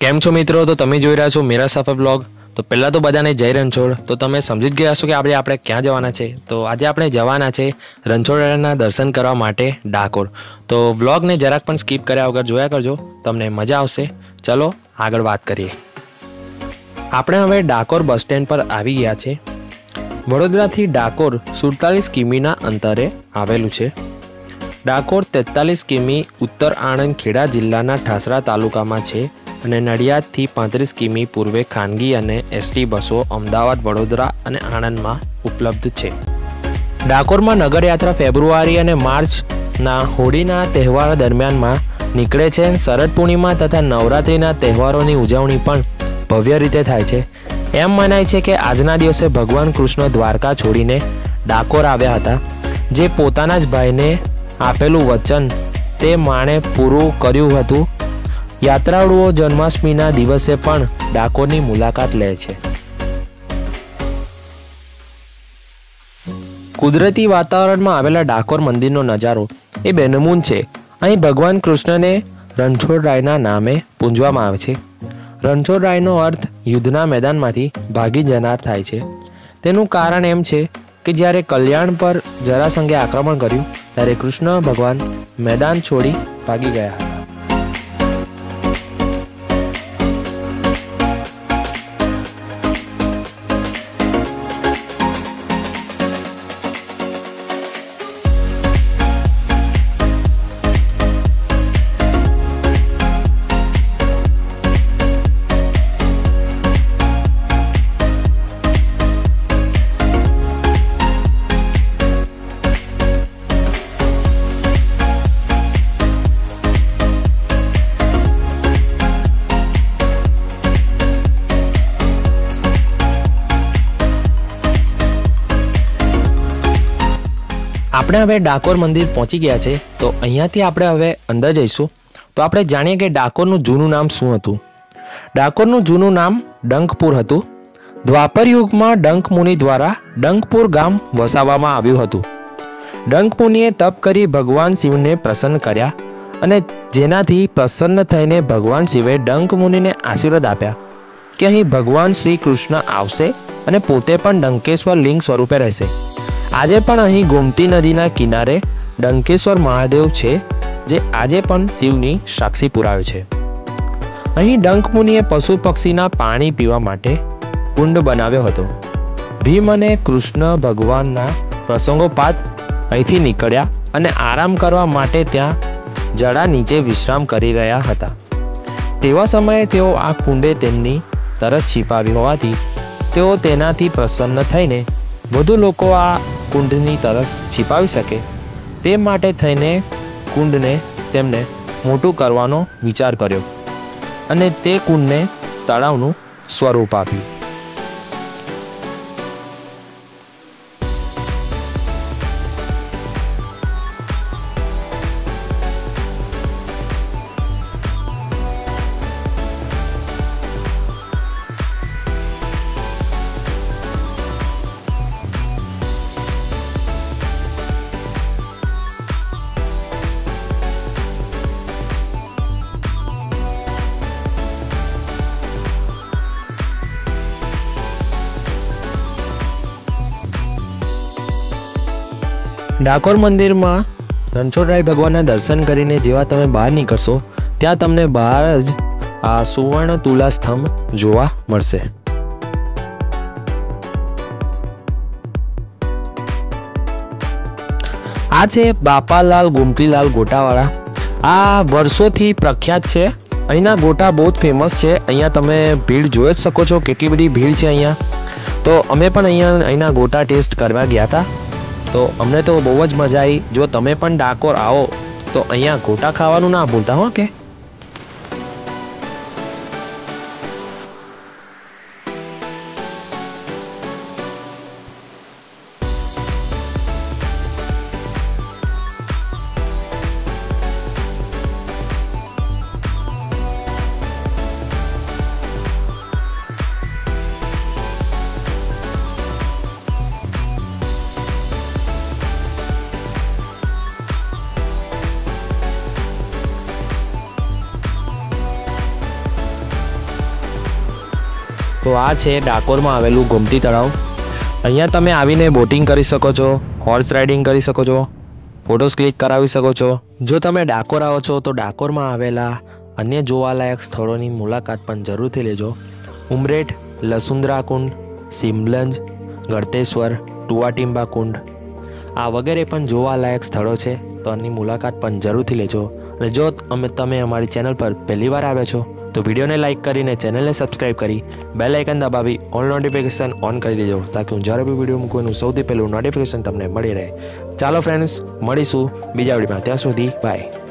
કેમ છો મિત્રો? તો તમે જોઈ રહ્યા છો મેરા સફર બ્લોગ। તો પહેલાં તો બધાને જય રણછોડ। તો તમે સમજી જ ગયા હશો કે આપણે ક્યાં જવાના છે। તો આજે આપણે જવાના છે રણછોડરાયના દર્શન કરવા માટે ડાકોર। તો બ્લોગને જરાક પણ સ્કીપ કર્યા વગર જોયા કરજો, તમને મજા આવશે। ચલો આગળ વાત કરીએ। આપણે હવે ડાકોર બસ સ્ટેન્ડ પર આવી ગયા છે। વડોદરાથી ડાકોર 47 કિમીના અંતરે આવેલું છે। ડાકોર 43 કિમી ઉત્તર આણંદ ખેડા જિલ્લાના ઠાસરા તાલુકામાં છે અને નડિયાદથી 35 કિમી પૂર્વે ખાનગી અને એસટી બસો અમદાવાદ, વડોદરા અને આણંદમાં ઉપલબ્ધ છે। ડાકોરમાં નગરયાત્રા ફેબ્રુઆરી અને માર્ચના હોળીના તહેવાર દરમિયાનમાં નીકળે છે। શરદ પૂર્ણિમા તથા નવરાત્રિના તહેવારોની ઉજવણી પણ ભવ્ય રીતે થાય છે। એમ મનાય છે કે આજના દિવસે ભગવાન કૃષ્ણ દ્વારકા છોડીને ડાકોર આવ્યા હતા, જે પોતાના જ ભાઈને આપેલું વચન તે માણે પૂરું કર્યું હતું। યાત્રાળુઓ જન્માષ્ટમીના દિવસે પણ ડાકોરની મુલાકાત લે છે। કુદરતી વાતાવરણમાં આવેલા ડાકોર મંદિરનો નજારો એ બેનમૂન છે। અહીં ભગવાન કૃષ્ણને રણછોડરાયના નામે પૂજવામાં આવે છે। રણછોડરાયનો અર્થ યુદ્ધના મેદાનમાંથી ભાગી જનાર થાય છે। તેનું કારણ એમ છે કે જ્યારે કલ્યાણ પર જરાસંઘે આક્રમણ કર્યું ત્યારે કૃષ્ણ ભગવાન મેદાન છોડી ભાગી ગયા હતા। આપણે હવે ડાકોર મંદિર પહોંચી ગયા છે। તો અહીંયાથી આપણે હવે અંદર જઈશું। તો આપણે જાણીએ કે ડાકોરનું જૂનું નામ શું હતું। ડાકોરનું જૂનું નામ ડંકપુર હતું। દ્વાપર યુગમાં ડંક મુનિ દ્વારા ડંકપુર ગામ વસાવવામાં આવ્યું હતું। ડંક મુનિએ તપ કરી ભગવાન શિવને પ્રસન્ન કર્યા અને જેનાથી પ્રસન્ન થઈને ભગવાન શિવે ડંક મુનિને આશીર્વાદ આપ્યા કે અહીં ભગવાન શ્રી કૃષ્ણ આવશે અને પોતે પણ ડંકેશ્વર લિંગ સ્વરૂપે રહેશે। આજે પણ અહીં ગોમતી નદીના કિનારે ડંકેશ્વર મહાદેવ છે, જે આજે પણ શિવની સાક્ષી પુરાવે છે। અહીં ડંક મુનિએ પશુ પક્ષીના પાણી પીવા માટે કુંડ બનાવ્યો હતો। ભીમ અને કૃષ્ણ ભગવાનના પ્રસંગોપાત અહીંથી નીકળ્યા અને આરામ કરવા માટે ત્યાં જડા નીચે વિશ્રામ કરી રહ્યા હતા। તેવા સમયે તેઓ આ કુંડે તેમની તરસ છીપાવી હોવાથી તેઓ તેનાથી પ્રસન્ન થઈને વધુ લોકો આ કુંડની તરસ છીપાવી શકે તે માટે થઈને કુંડને તેમને મોટું કરવાનો વિચાર કર્યો અને તે કુંડને તળાવનું સ્વરૂપ આપ્યું। ડાકોર મંદિરમાં રણછોડરાય ભગવાનના દર્શન કરીને જેવા તમે બહાર નીકળશો ત્યાં તમને બહાર જ આ સુવર્ણ તુલા સ્તંભ જોવા મળશે। આ છે બાપાલાલ ગોમતીલાલ ગોટાવાળા। આ વર્ષોથી પ્રખ્યાત છે। અહીંના ગોટા બહુ જ ફેમસ છે। અહીંયા તમે ભીડ જોઈ જ શકો છો, કેટલી બધી ભીડ છે અહીંયા। તો અમે પણ અહીંના ગોટા ટેસ્ટ કરવા ગયા હતા, તો અમને તો બહુ જ મજા આવી। જો તમે પણ ડાકોર આવો તો અહીંયા ગોટા ખાવાનું ના ભૂલતા હો કે। તો આ છે ડાકોરમાં આવેલું ગોમતી તળાવ. અહીંયા તમે આવીને બોટિંગ કરી શકો છો, હોર્સ રાઇડિંગ કરી શકો છો, ફોટોસ ક્લિક કરાવી શકો છો. જો તમે ડાકોર આવો છો તો ડાકોરમાં આવેલા અન્ય જોવાલાયક સ્થળોની મુલાકાત પણ જરૂરથી લેજો. ઉમરેઠ, લસુંદરા કુંડ, સિમલંજ, ગળતેશ્વર, ટુવાટીંબા કુંડ આ વગેરે પણ જોવાલાયક સ્થળો છે, તો આની મુલાકાત પણ જરૂરથી લેજો. અને જો તમે અમારી ચેનલ પર પહેલી વાર આવ્યા છો તો વિડીયોને લાઇક કરીને ચેનલને સબસ્ક્રાઈબ કરી બેલ આઇકન દબાવી ઓલ નોટિફિકેશન ઓન કરી દેજો, તાકી હું જ્યારે બી વિડીયો મૂકું એનું સૌથી પહેલું નોટિફિકેશન તમને મળી રહે. ચાલો ફ્રેન્ડ્સ, મળીશું બીજા વિડીયોમાં. ત્યાં સુધી બાય.